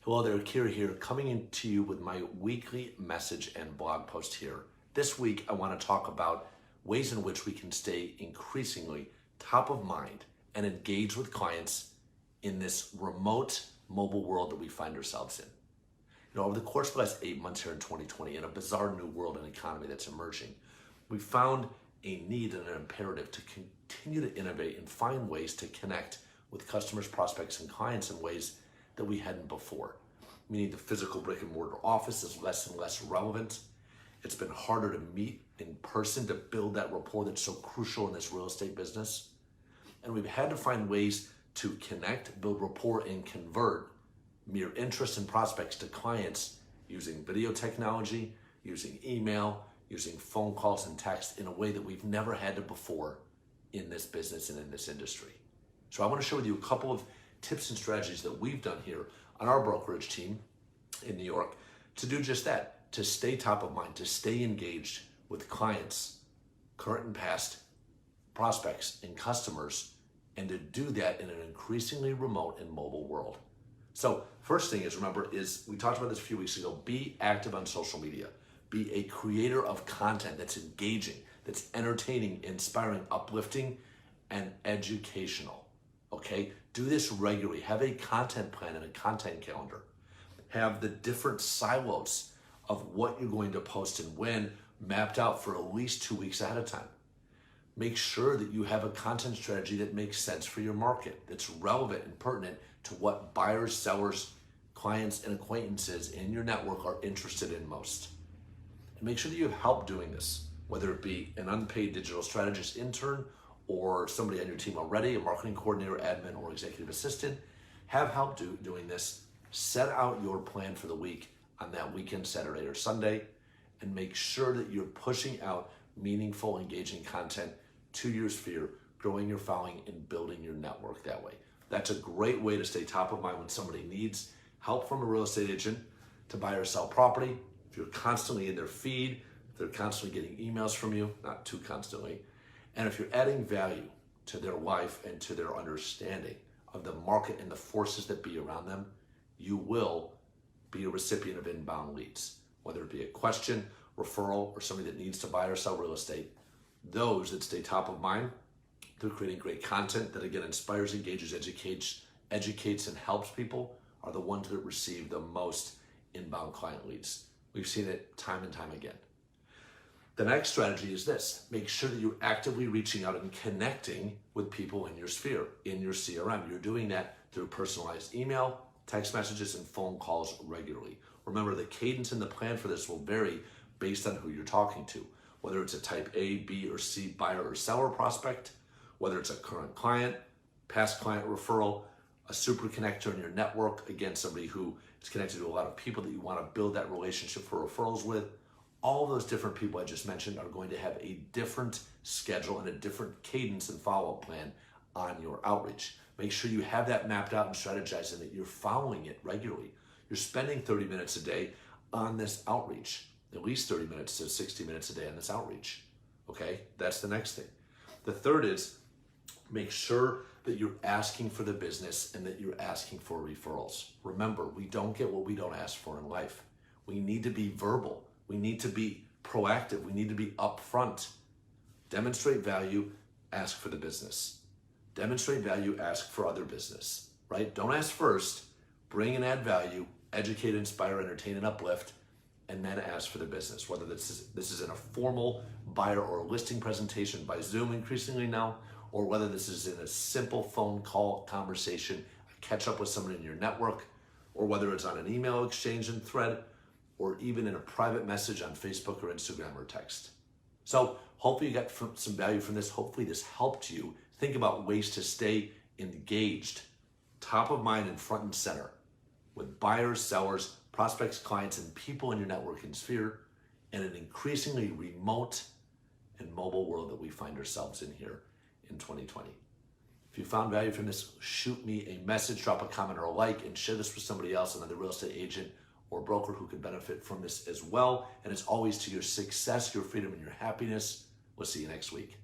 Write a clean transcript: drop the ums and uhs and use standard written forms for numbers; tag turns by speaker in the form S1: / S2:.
S1: Hello there, Keir here, coming into you with my weekly message and blog post here. This week, I want to talk about ways in which we can stay increasingly top of mind and engage with clients in this remote mobile world that we find ourselves in. Over the course of the last 8 months here in 2020, in a bizarre new world and economy that's emerging, we found a need and an imperative to continue to innovate and find ways to connect with customers, prospects, and clients in ways that we hadn't before. Meaning the physical brick and mortar office is less and less relevant. It's been harder to meet in person to build that rapport that's so crucial in this real estate business. And we've had to find ways to connect, build rapport, and convert mere interest and prospects to clients using video technology, using email, using phone calls and text in a way that we've never had to before in this business and in this industry. So I want to share with you a couple of tips and strategies that we've done here on our brokerage team in New York to do just that, to stay top of mind, to stay engaged with clients, current and past, prospects and customers, and to do that in an increasingly remote and mobile world. So first thing is, remember, we talked about this a few weeks ago, be active on social media. Be a creator of content that's engaging, that's entertaining, inspiring, uplifting, and educational. Okay, do this regularly. Have a content plan and a content calendar. Have the different silos of what you're going to post and when mapped out for at least 2 weeks ahead of time. Make sure that you have a content strategy that makes sense for your market, that's relevant and pertinent to what buyers, sellers, clients, and acquaintances in your network are interested in most. And make sure that you have help doing this, whether it be an unpaid digital strategist intern or somebody on your team already, a marketing coordinator, admin, or executive assistant. Have help doing this. Set out your plan for the week on that weekend, Saturday or Sunday, and make sure that you're pushing out meaningful, engaging content to your sphere, growing your following, and building your network that way. That's a great way to stay top of mind when somebody needs help from a real estate agent to buy or sell property. If you're constantly in their feed, if they're constantly getting emails from you, not too constantly, and if you're adding value to their life and to their understanding of the market and the forces that be around them, you will be a recipient of inbound leads, whether it be a question, referral, or somebody that needs to buy or sell real estate. Those that stay top of mind through creating great content that again inspires, engages, educates, and helps people are the ones that receive the most inbound client leads. We've seen it time and time again. The next strategy is this. Make sure that you're actively reaching out and connecting with people in your sphere, in your CRM. You're doing that through personalized email, text messages, and phone calls regularly. Remember, the cadence and the plan for this will vary based on who you're talking to, whether it's a type A, B, or C buyer or seller prospect, whether it's a current client, past client referral, a super connector in your network, again, somebody who is connected to a lot of people that you want to build that relationship for referrals with. All those different people I just mentioned are going to have a different schedule and a different cadence and follow-up plan on your outreach. Make sure you have that mapped out and strategized and that you're following it regularly. You're spending 30 minutes a day on this outreach, at least 30 minutes to 60 minutes a day on this outreach. Okay, that's the next thing. The third is make sure that you're asking for the business and that you're asking for referrals. Remember, we don't get what we don't ask for in life. We need to be verbal. We need to be proactive. We need to be upfront. Demonstrate value, ask for the business. Demonstrate value, ask for other business, right? Don't ask first. Bring and add value, educate, inspire, entertain, and uplift, and then ask for the business. Whether this is in a formal buyer or listing presentation by Zoom increasingly now, or whether this is in a simple phone call conversation, catch up with someone in your network, or whether it's on an email exchange and thread, or even in a private message on Facebook or Instagram or text. So hopefully you got some value from this. Hopefully this helped you think about ways to stay engaged, top of mind and front and center with buyers, sellers, prospects, clients, and people in your network and sphere in an increasingly remote and mobile world that we find ourselves in here in 2020. If you found value from this, shoot me a message, drop a comment or a like, and share this with somebody else, another real estate agent or broker who could benefit from this as well. And as always, to your success, your freedom, and your happiness. We'll see you next week.